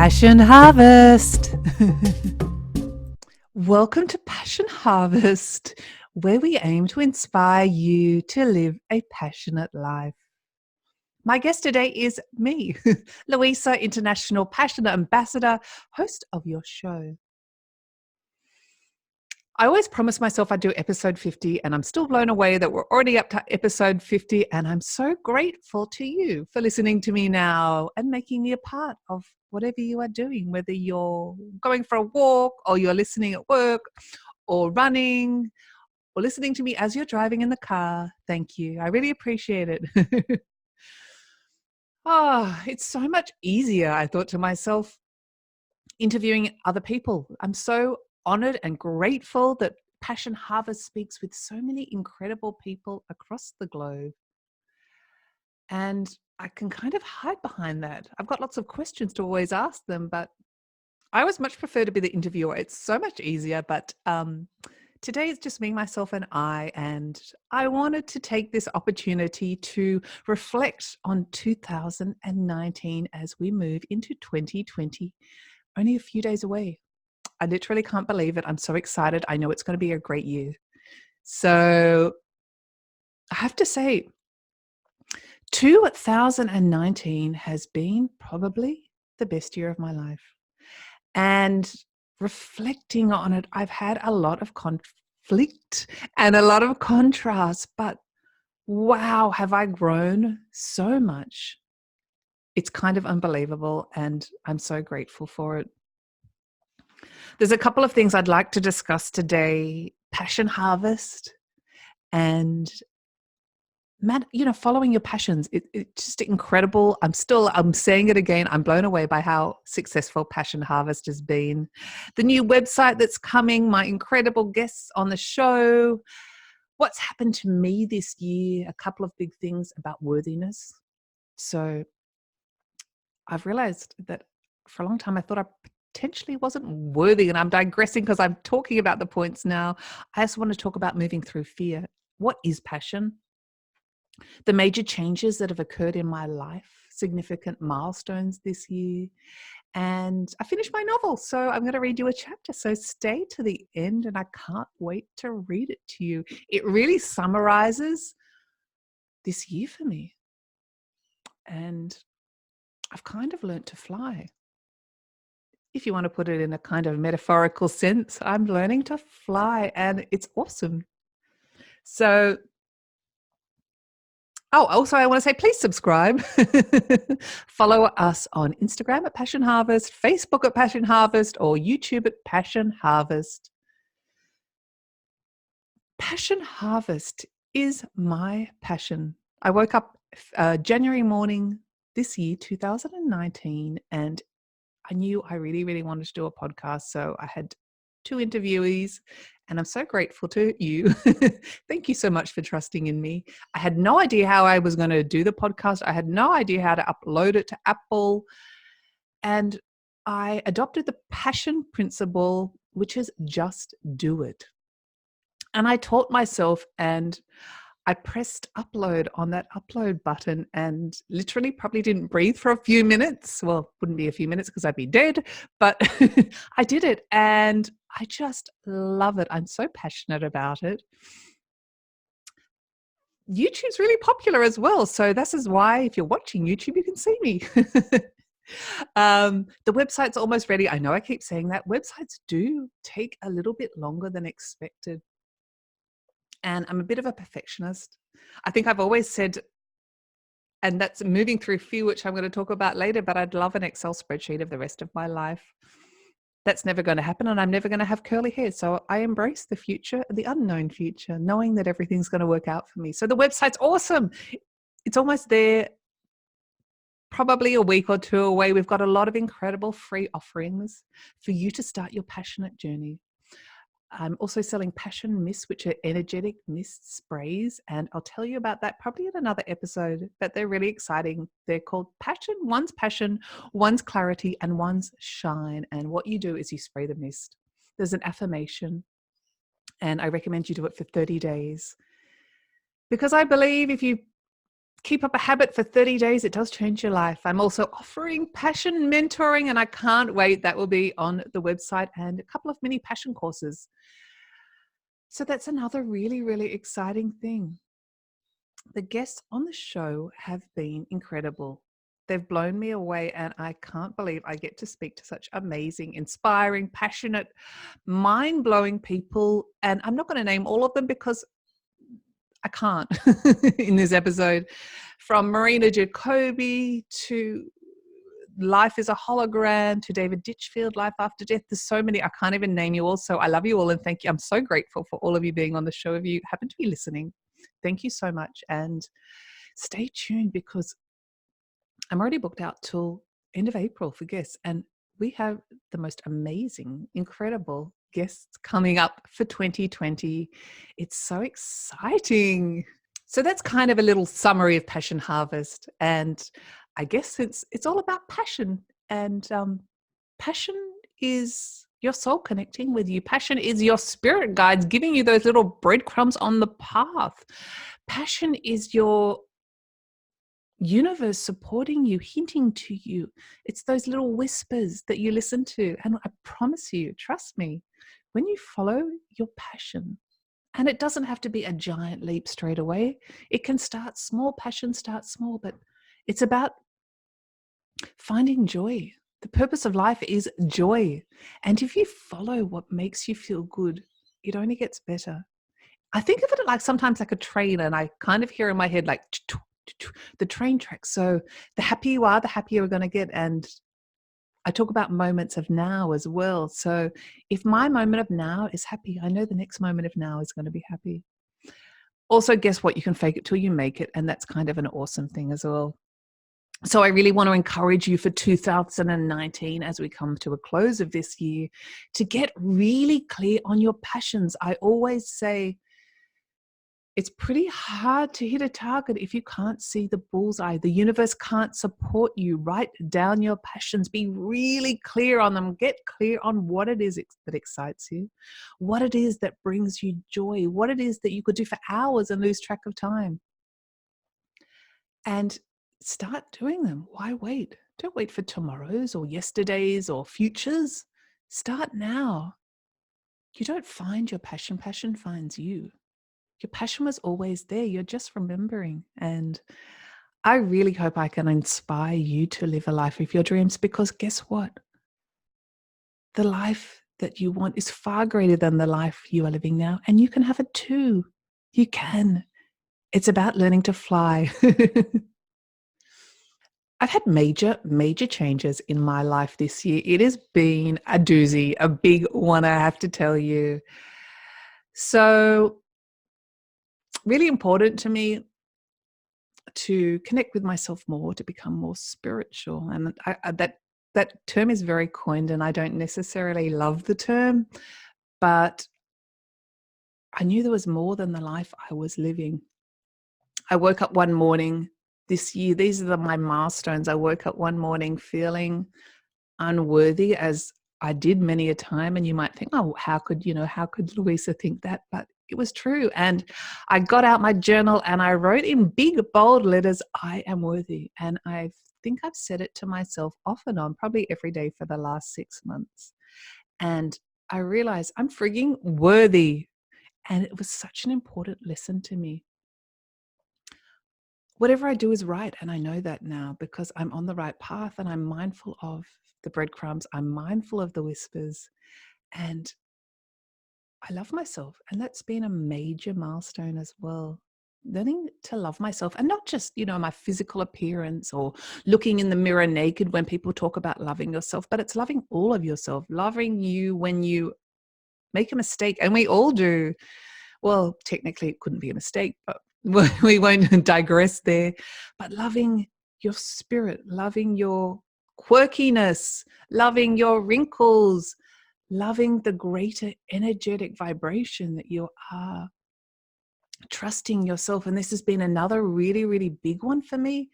Passion Harvest. Welcome to Passion Harvest, where we aim to inspire you to live a passionate life. My guest today is me, Luisa, International Passion Ambassador, host of your show. I always promise myself I'd do episode 50, and I'm still blown away that we're already up to episode 50. And I'm so grateful to you for listening to me now and making me a part of whatever you are doing, whether you're going for a walk or you're listening at work or running or listening to me as you're driving in the car. Thank you. I really appreciate it. It's so much easier, I thought to myself, interviewing other people. I'm so honored and grateful that Passion Harvest speaks with so many incredible people across the globe. And I can kind of hide behind that. I've got lots of questions to always ask them, but I always much prefer to be the interviewer. It's so much easier. But today it's just me, myself, and I wanted to take this opportunity to reflect on 2019 as we move into 2020, only a few days away. I literally can't believe it. I'm so excited. I know it's going to be a great year. So I have to say, 2019 has been probably the best year of my life. And reflecting on it, I've had a lot of conflict and a lot of contrast, but wow, have I grown so much. It's kind of unbelievable, and I'm so grateful for it. There's a couple of things I'd like to discuss today. Passion Harvest and following your passions. It's just incredible. I'm saying it again. I'm blown away by how successful Passion Harvest has been. The new website that's coming, my incredible guests on the show. What's happened to me this year? A couple of big things about worthiness. So I've realized that for a long time I thought I potentially wasn't worthy, and I'm digressing because I'm talking about the points now. I just want to talk about moving through fear. What is passion? The major changes that have occurred in my life, significant milestones this year, and I finished my novel, so I'm going to read you a chapter. So stay to the end, and I can't wait to read it to you. It really summarizes this year for me, and I've kind of learned to fly. If you want to put it in a kind of metaphorical sense, I'm learning to fly, and it's awesome. So, also I want to say, please subscribe. Follow us on Instagram at Passion Harvest, Facebook at Passion Harvest, or YouTube at Passion Harvest. Passion Harvest is my passion. I woke up January morning this year, 2019, and I knew I really, really wanted to do a podcast. So I had 2 interviewees, and I'm so grateful to you. Thank you so much for trusting in me. I had no idea how I was going to do the podcast. I had no idea how to upload it to Apple. And I adopted the passion principle, which is just do it. And I taught myself, and I pressed upload on that upload button and literally probably didn't breathe for a few minutes. Well, wouldn't be a few minutes because I'd be dead, but I did it, and I just love it. I'm so passionate about it. YouTube's really popular as well. So this is why if you're watching YouTube, you can see me. The website's almost ready. I know I keep saying that. Websites do take a little bit longer than expected. And I'm a bit of a perfectionist. I think I've always said, and that's moving through fear, which I'm going to talk about later, but I'd love an Excel spreadsheet of the rest of my life. That's never going to happen, and I'm never going to have curly hair. So I embrace the future, the unknown future, knowing that everything's going to work out for me. So the website's awesome. It's almost there, probably a week or 2 away. We've got a lot of incredible free offerings for you to start your passionate journey. I'm also selling passion mists, which are energetic mist sprays. And I'll tell you about that probably in another episode, but they're really exciting. They're called passion, one's clarity, and one's shine. And what you do is you spray the mist. There's an affirmation, and I recommend you do it for 30 days. Because I believe if you keep up a habit for 30 days. It does change your life. I'm also offering passion mentoring, and I can't wait. That will be on the website, and a couple of mini passion courses. So that's another really, really exciting thing. The guests on the show have been incredible. They've blown me away, and I can't believe I get to speak to such amazing, inspiring, passionate, mind-blowing people. And I'm not going to name all of them because I can't in this episode. From Marina Jacobi to Life is a Hologram to David Ditchfield, Life After Death. There's so many. I can't even name you all. So I love you all and thank you. I'm so grateful for all of you being on the show. If you happen to be listening, thank you so much. And stay tuned because I'm already booked out till end of April for guests. And we have the most amazing, incredible guests coming up for 2020. It's so exciting. So that's kind of a little summary of Passion Harvest. And I guess it's all about passion. And passion is your soul connecting with you. Passion is your spirit guides giving you those little breadcrumbs on the path. Passion is your universe supporting you, hinting to you. It's those little whispers that you listen to. And I promise you, trust me, when you follow your passion, and it doesn't have to be a giant leap straight away. It can start small. Passion starts small, but it's about finding joy. The purpose of life is joy. And if you follow what makes you feel good, it only gets better. I think of it like sometimes like a train, and I kind of hear in my head like the train tracks. So the happier you are, the happier we're going to get. And I talk about moments of now as well. So if my moment of now is happy, I know the next moment of now is going to be happy. Also, guess what? You can fake it till you make it. And that's kind of an awesome thing as well. So I really want to encourage you for 2019 as we come to a close of this year to get really clear on your passions. I always say, it's pretty hard to hit a target if you can't see the bullseye. The universe can't support you. Write down your passions. Be really clear on them. Get clear on what it is that excites you, what it is that brings you joy, what it is that you could do for hours and lose track of time. And start doing them. Why wait? Don't wait for tomorrows or yesterdays or futures. Start now. You don't find your passion. Passion finds you. Your passion was always there. You're just remembering. And I really hope I can inspire you to live a life of your dreams, because guess what? The life that you want is far greater than the life you are living now. And you can have it too. You can. It's about learning to fly. I've had major changes in my life this year. It has been a doozy, a big one, I have to tell you. So really important to me to connect with myself more, to become more spiritual. And that term is very coined, and I don't necessarily love the term, but I knew there was more than the life I was living. I woke up one morning this year, these are my milestones. I woke up one morning feeling unworthy, as I did many a time. And you might think, oh, how could Luisa think that? But it was true. And I got out my journal and I wrote in big, bold letters, I am worthy. And I think I've said it to myself off and on, probably every day for the last 6 months. And I realized I'm frigging worthy. And it was such an important lesson to me. Whatever I do is right. And I know that now because I'm on the right path and I'm mindful of the breadcrumbs. I'm mindful of the whispers. And I love myself. And that's been a major milestone as well. Learning to love myself, and not just, my physical appearance or looking in the mirror naked when people talk about loving yourself, but it's loving all of yourself, loving you when you make a mistake. And we all do. Well, technically it couldn't be a mistake, but we won't digress there. But loving your spirit, loving your quirkiness, loving your wrinkles, loving the greater energetic vibration that you are, trusting yourself. And this has been another really, really big one for me.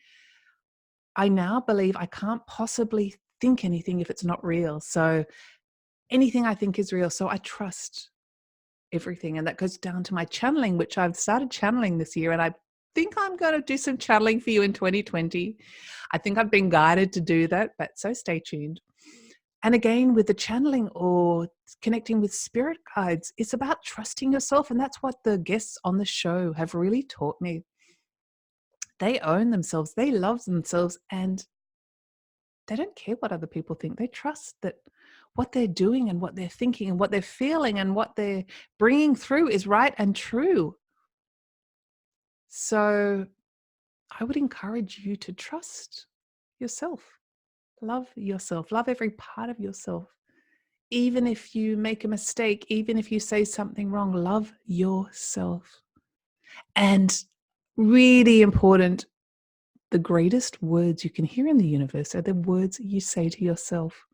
I now believe I can't possibly think anything if it's not real. So anything I think is real. So I trust everything. And that goes down to my channeling, which I've started channeling this year. And I think I'm going to do some channeling for you in 2020. I think I've been guided to do that, but so stay tuned. And again, with the channeling or connecting with spirit guides, it's about trusting yourself. And that's what the guests on the show have really taught me. They own themselves, they love themselves, and they don't care what other people think. They trust that what they're doing and what they're thinking and what they're feeling and what they're bringing through is right and true. So I would encourage you to trust yourself. Love yourself. Love every part of yourself. Even if you make a mistake, even if you say something wrong, love yourself. And really important, the greatest words you can hear in the universe are the words you say to yourself.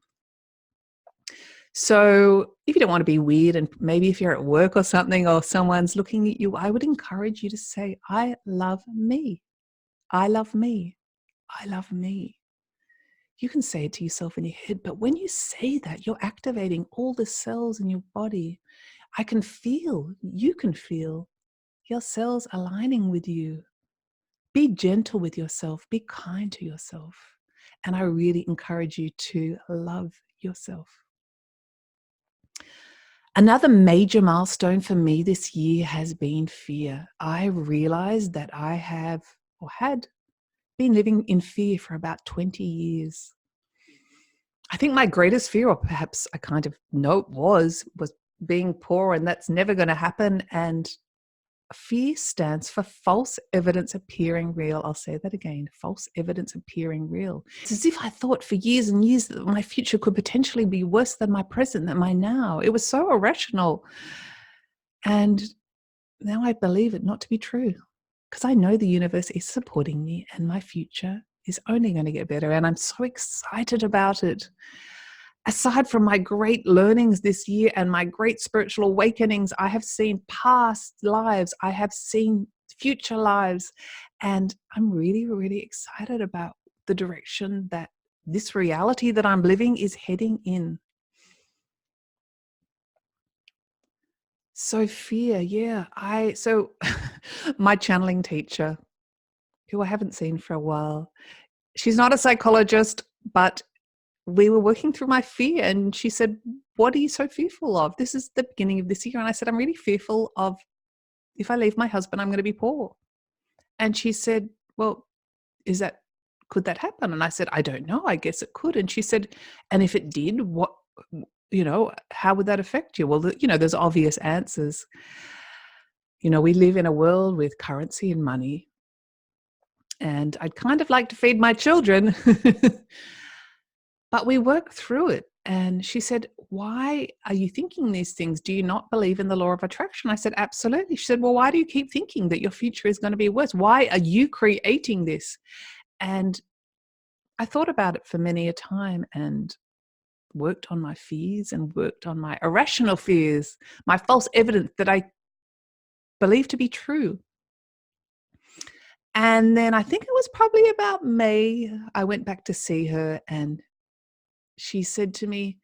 So if you don't want to be weird, and maybe if you're at work or something, or someone's looking at you, I would encourage you to say, I love me. I love me. I love me. You can say it to yourself in your head, but when you say that, you're activating all the cells in your body. I can feel, you can feel your cells aligning with you. Be gentle with yourself. Be kind to yourself. And I really encourage you to love yourself. Another major milestone for me this year has been fear. I realized that I have or had been living in fear for about 20 years. I think my greatest fear, or perhaps I kind of know it was being poor, and that's never going to happen. And fear stands for false evidence appearing real. I'll say that again, false evidence appearing real. It's as if I thought for years and years that my future could potentially be worse than my present, than my now. It was so irrational. And now I believe it not to be true, because I know the universe is supporting me and my future is only going to get better. And I'm so excited about it. Aside from my great learnings this year and my great spiritual awakenings, I have seen past lives, I have seen future lives, and I'm really, really excited about the direction that this reality that I'm living is heading in. So fear, yeah. My channeling teacher, who I haven't seen for a while, she's not a psychologist, but we were working through my fear, and she said, what are you so fearful of? This is the beginning of this year. And I said, I'm really fearful of, if I leave my husband, I'm going to be poor. And she said, well, could that happen? And I said, I don't know. I guess it could. And she said, and if it did, how would that affect you? Well, there's obvious answers. We live in a world with currency and money, and I'd kind of like to feed my children. But we worked through it. And she said, why are you thinking these things? Do you not believe in the law of attraction? I said, absolutely. She said, well, why do you keep thinking that your future is going to be worse? Why are you creating this? And I thought about it for many a time and worked on my fears and worked on my irrational fears, my false evidence that I believe to be true. And then I think it was probably about May, I went back to see her, and she said to me,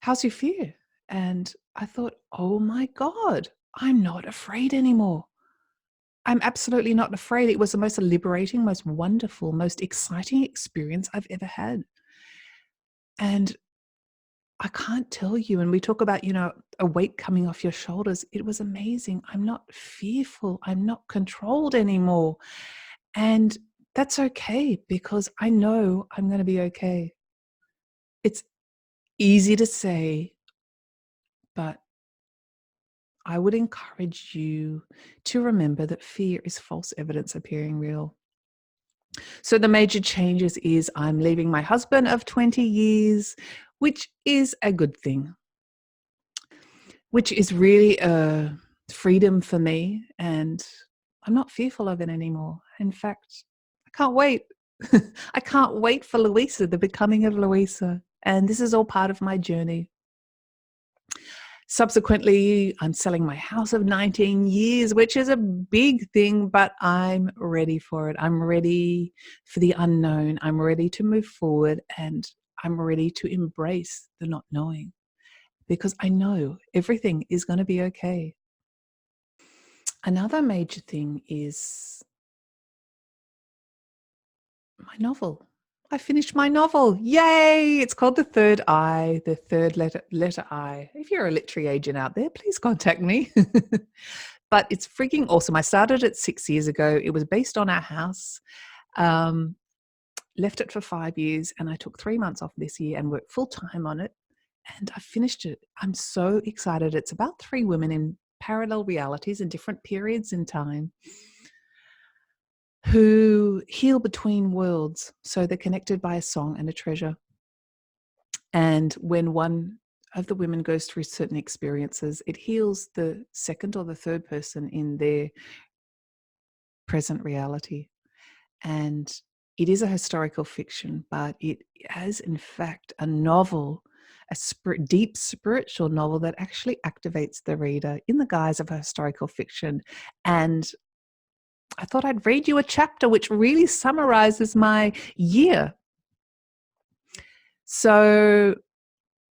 how's your fear? And I thought, oh my God, I'm not afraid anymore. I'm absolutely not afraid. It was the most liberating, most wonderful, most exciting experience I've ever had. And I can't tell you, and we talk about, a weight coming off your shoulders. It was amazing. I'm not fearful. I'm not controlled anymore. And that's okay, because I know I'm going to be okay. It's easy to say, but I would encourage you to remember that fear is false evidence appearing real. So the major changes is I'm leaving my husband of 20 years, which is a good thing, which is really a freedom for me. And I'm not fearful of it anymore. In fact, I can't wait. I can't wait for Luisa, the becoming of Luisa. And this is all part of my journey. Subsequently, I'm selling my house of 19 years, which is a big thing, but I'm ready for it. I'm ready for the unknown. I'm ready to move forward, and I'm ready to embrace the not knowing, because I know everything is going to be okay. Another major thing is my novel. I finished my novel. Yay! It's called The Third Eye, the third letter I. If you're a literary agent out there, please contact me. But it's freaking awesome. I started it 6 years ago. It was based on our house. Um, Left it for 5 years, and I took 3 months off this year and worked full time on it. And I finished it. I'm so excited. It's about 3 women in parallel realities in different periods in time who heal between worlds. So they're connected by a song and a treasure. And when one of the women goes through certain experiences, it heals the second or the third person in their present reality. And it is a historical fiction, but it has, in fact, a novel, deep spiritual novel that actually activates the reader in the guise of a historical fiction. And I thought I'd read you a chapter which really summarizes my year. So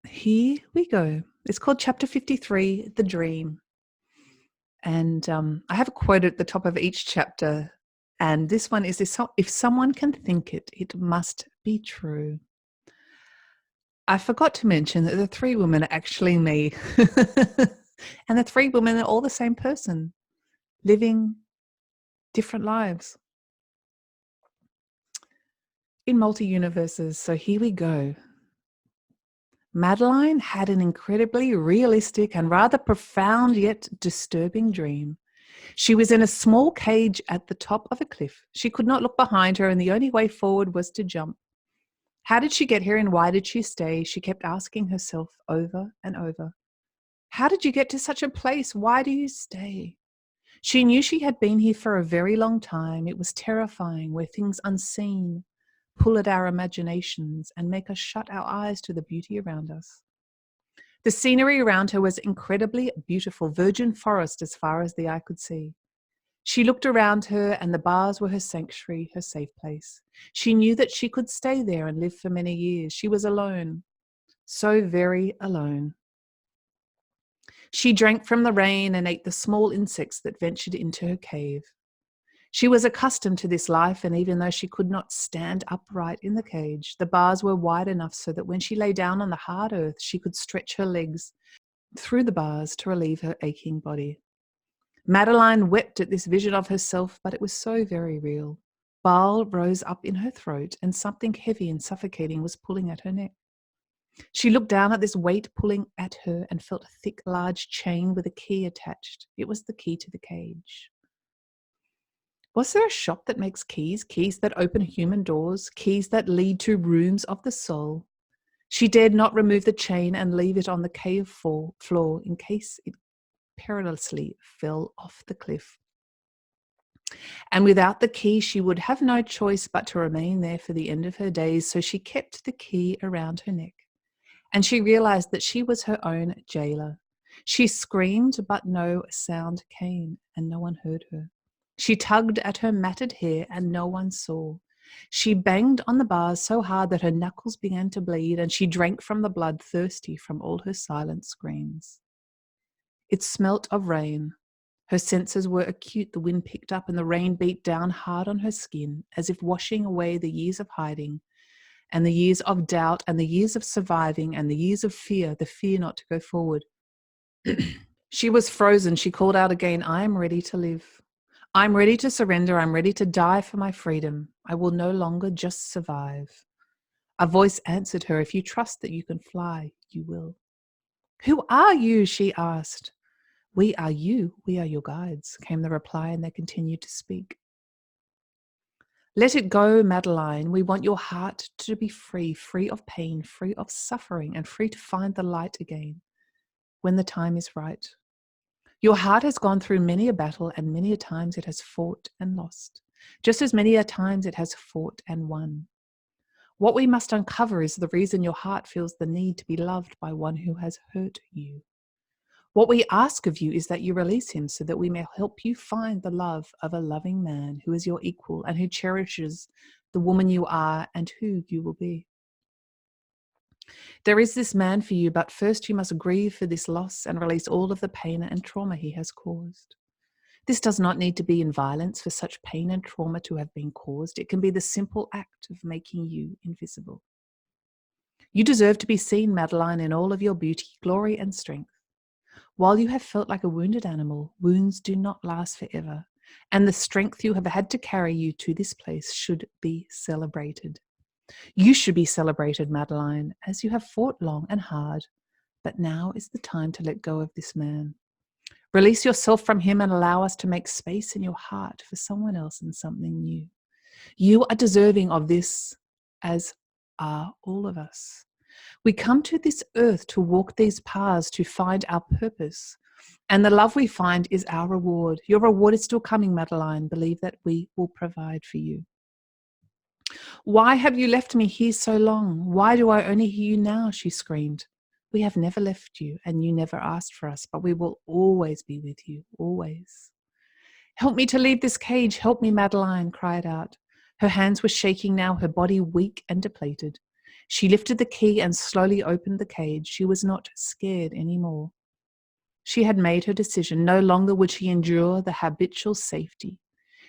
here we go. It's called Chapter 53, The Dream. And I have a quote at the top of each chapter. And this one is this: if someone can think it, it must be true. I forgot to mention that the 3 women are actually me. And the 3 women are all the same person, living different lives in multi-universes. So here we go. Madeline had an incredibly realistic and rather profound yet disturbing dream. She was in a small cage at the top of a cliff. She could not look behind her, and the only way forward was to jump. How did she get here, and why did she stay? She kept asking herself over and over. How did you get to such a place? Why do you stay? She knew she had been here for a very long time. It was terrifying, where things unseen pull at our imaginations and make us shut our eyes to the beauty around us. The scenery around her was incredibly beautiful, virgin forest as far as the eye could see. She looked around her, and the bars were her sanctuary, her safe place. She knew that she could stay there and live for many years. She was alone, so very alone. She drank from the rain and ate the small insects that ventured into her cave. She was accustomed to this life, and even though she could not stand upright in the cage, the bars were wide enough so that when she lay down on the hard earth, she could stretch her legs through the bars to relieve her aching body. Madeline wept at this vision of herself, but it was so very real. Bile rose up in her throat, and something heavy and suffocating was pulling at her neck. She looked down at this weight pulling at her and felt a thick, large chain with a key attached. It was the key to the cage. Was there a shop that makes keys, keys that open human doors, keys that lead to rooms of the soul? She dared not remove the chain and leave it on the cave floor in case it perilously fell off the cliff. And without the key, she would have no choice but to remain there for the end of her days, so she kept the key around her neck. And she realized that she was her own jailer. She screamed, but no sound came, and no one heard her. She tugged at her matted hair, and no one saw. She banged on the bars so hard that her knuckles began to bleed, and she drank from the blood, thirsty from all her silent screams. It smelt of rain. Her senses were acute. The wind picked up, and the rain beat down hard on her skin, as if washing away the years of hiding, and the years of doubt, and the years of surviving, and the years of fear, the fear not to go forward. She was frozen. She called out again, I am ready to live. I'm ready to surrender. I'm ready to die for my freedom. I will no longer just survive. A voice answered her, if you trust that you can fly, you will. Who are you? She asked. We are you. We are your guides, came the reply, and they continued to speak. Let it go, Madeline. We want your heart to be free, free of pain, free of suffering, and free to find the light again when the time is right. Your heart has gone through many a battle, and many a times it has fought and lost, just as many a times it has fought and won. What we must uncover is the reason your heart feels the need to be loved by one who has hurt you. What we ask of you is that you release him so that we may help you find the love of a loving man who is your equal and who cherishes the woman you are and who you will be. There is this man for you, but first you must grieve for this loss and release all of the pain and trauma he has caused. This does not need to be in violence for such pain and trauma to have been caused. It can be the simple act of making you invisible. You deserve to be seen, Madeline, in all of your beauty, glory, and strength. While you have felt like a wounded animal, wounds do not last forever, and the strength you have had to carry you to this place should be celebrated. You should be celebrated, Madeline, as you have fought long and hard, but now is the time to let go of this man. Release yourself from him and allow us to make space in your heart for someone else and something new. You are deserving of this, as are all of us. We come to this earth to walk these paths to find our purpose. And the love we find is our reward. Your reward is still coming, Madeline. Believe that we will provide for you. Why have you left me here so long? Why do I only hear you now? She screamed. We have never left you, and you never asked for us, but we will always be with you, always. Help me to leave this cage. Help me, Madeline cried out. Her hands were shaking now, her body weak and depleted. She lifted the key and slowly opened the cage. She was not scared anymore. She had made her decision. No longer would she endure the habitual safety.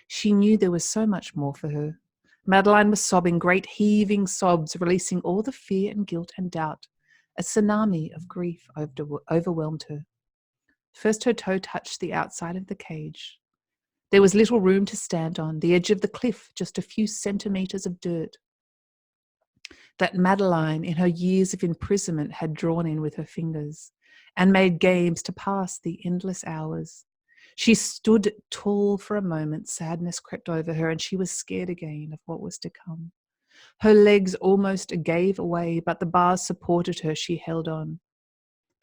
She knew there was so much more for her. Madeline was sobbing, great heaving sobs, releasing all the fear and guilt and doubt. A tsunami of grief overwhelmed her. First, her toe touched the outside of the cage. There was little room to stand on, the edge of the cliff, just a few centimeters of dirt that Madeline, in her years of imprisonment, had drawn in with her fingers and made games to pass the endless hours. She stood tall for a moment. Sadness crept over her, and she was scared again of what was to come. Her legs almost gave away, but the bars supported her. She held on.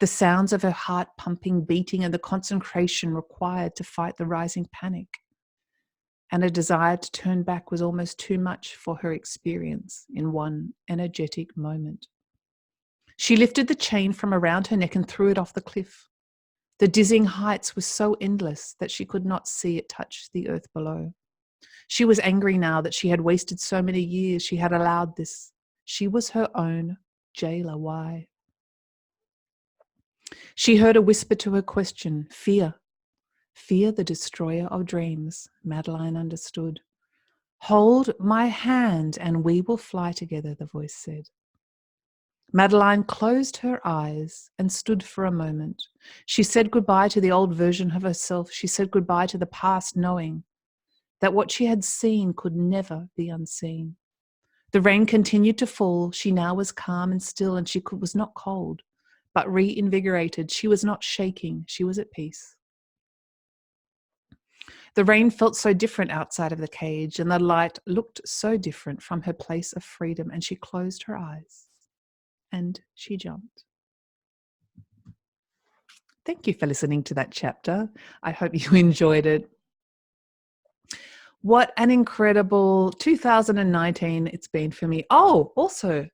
The sounds of her heart pumping, beating, and the concentration required to fight the rising panic. And a desire to turn back was almost too much for her experience in one energetic moment. She lifted the chain from around her neck and threw it off the cliff. The dizzying heights were so endless that she could not see it touch the earth below. She was angry now that she had wasted so many years. She had allowed this. She was her own jailer. Why? She heard a whisper to her question, fear. Fear, the destroyer of dreams. Madeline understood. Hold my hand and we will fly together, the voice said. Madeline closed her eyes and stood for a moment. She said goodbye to the old version of herself. She said goodbye to the past, knowing that what she had seen could never be unseen. The rain continued to fall. She now was calm and still, and was not cold, but reinvigorated. She was not shaking. She was at peace. The rain felt so different outside of the cage, and the light looked so different from her place of freedom, and she closed her eyes and she jumped. Thank you for listening to that chapter. I hope you enjoyed it. What an incredible 2019 it's been for me. Oh, also,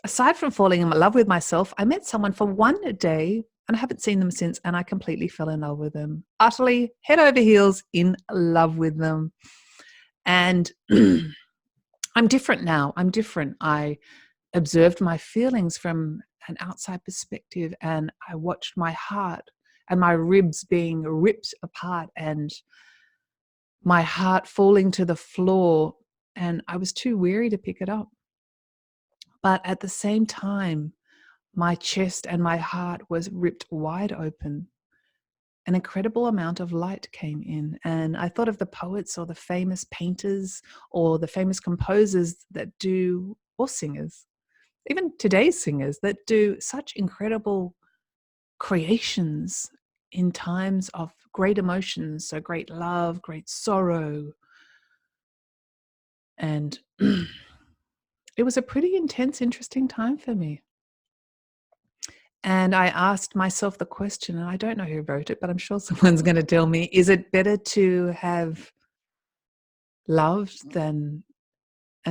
aside from falling in love with myself, I met someone for one day and I haven't seen them since, and I completely fell in love with them. Utterly head over heels in love with them. And I'm different now. I'm different. I observed my feelings from an outside perspective, and I watched my heart and my ribs being ripped apart and my heart falling to the floor, and I was too weary to pick it up. But at the same time, my chest and my heart was ripped wide open. An incredible amount of light came in, and I thought of the poets or the famous painters or the famous composers that do, or singers, even today's singers that do such incredible creations in times of great emotions, so great love, great sorrow. And it was a pretty intense, interesting time for me. And I asked myself the question, and I don't know who wrote it, but I'm sure someone's going to tell me, is it better to have loved and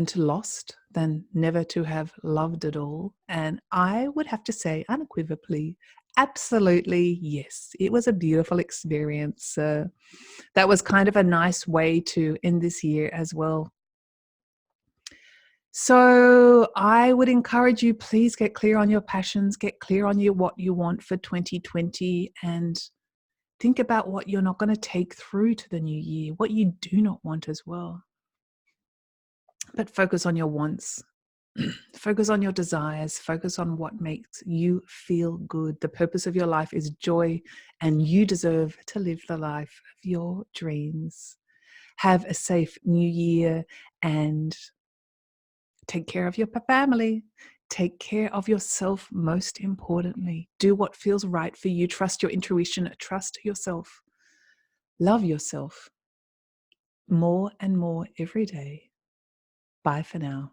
to lost than never to have loved at all? And I would have to say unequivocally, absolutely yes. It was a beautiful experience. That was kind of a nice way to end this year as well. So I would encourage you, please get clear on your passions, get clear on what you want for 2020, and Think about what you're not going to take through to the new year, what you do not want as well. But focus on your wants. Focus on your desires. Focus on what makes you feel good. The purpose of your life is joy, and you deserve to live the life of your dreams. Have a safe new year and take care of your family. Take care of yourself, most importantly. Do what feels right for you. Trust your intuition. Trust yourself. Love yourself more and more every day. Bye for now.